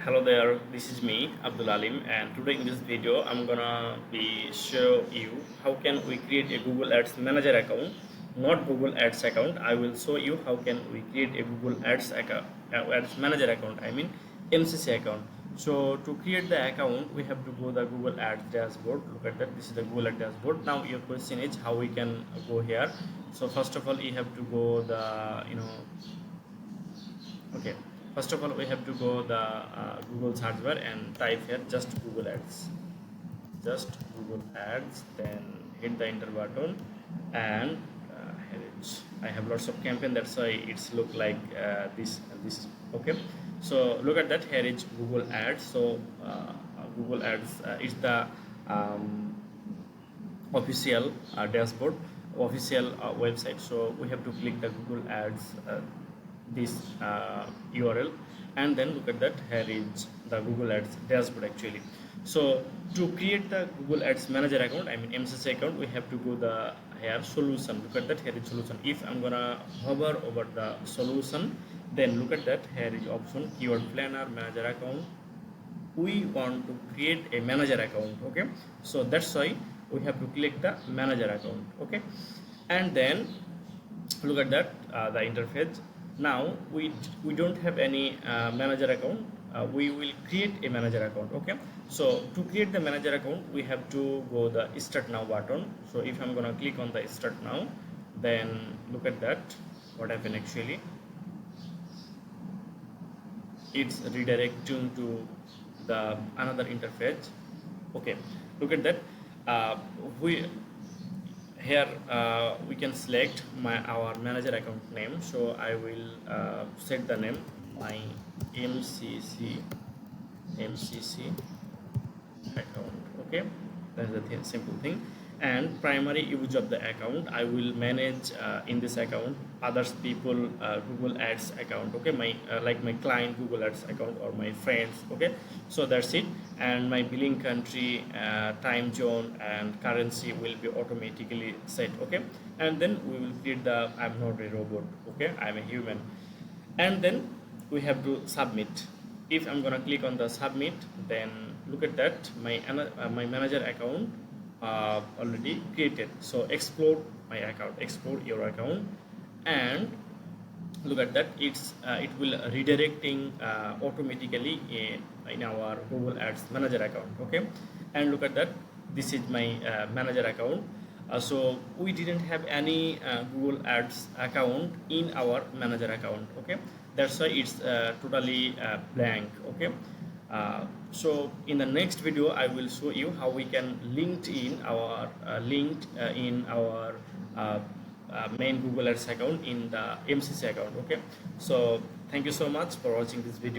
Hello there, this is me Abdul Alim, and today in this video I'm gonna be show you how can we create a Google Ads manager account, not Google Ads account. I will show you how can we create a Google Ads account, Ads manager account, I mean MCC account. So to create the account we have to go the Google Ads dashboard. Look at that, this is the Google Ads dashboard. Now your question is how we can go here. So first of all you have to go the okay, first of all we have to go the Google search bar and type here just Google Ads, just Google Ads, then hit the enter button. And here it's, I have lots of campaign, that's why it's look like this. Okay, so look at that, here is Google Ads. So Google Ads is the official dashboard, official website. So we have to click the Google Ads this URL, and then look at that, here is the Google Ads dashboard actually. So to create the Google Ads manager account, I mean MCC account, we have to go the here solution. Look at that, here is solution. If I'm gonna hover over the solution, then look at that, here is option keyword planner manager account. We want to create a manager account. Okay, so that's why we have to click the manager account. Okay, and then look at that, the interface. Now we don't have any manager account. We will create a manager account. Okay, so to create the manager account we have to go the start now button. So if I'm gonna click on the start now, then look at that, what happened actually, it's redirecting to the another interface. Okay, look at that, we here we can select our manager account name. So I will set the name my MCC account. Okay, that's the simple thing. And primary use of the account, I will manage in this account others people Google Ads account. Okay, my like my client Google Ads account or my friends. Okay, so that's it. And my billing country, time zone and currency will be automatically set. Okay, and then we will create the, I'm not a robot, okay, I'm a human. And then we have to submit. If I'm gonna click on the submit, then look at that, my manager account already created. So explore my account, explore your account, and look at that, it's it will redirecting automatically in our Google Ads manager account. Okay, and look at that, this is my manager account. So we didn't have any Google Ads account in our manager account. Okay, that's why it's totally blank. Okay, so in the next video I will show you how we can linked in our main Google Ads account in the MCC account. Okay, so thank you so much for watching this video.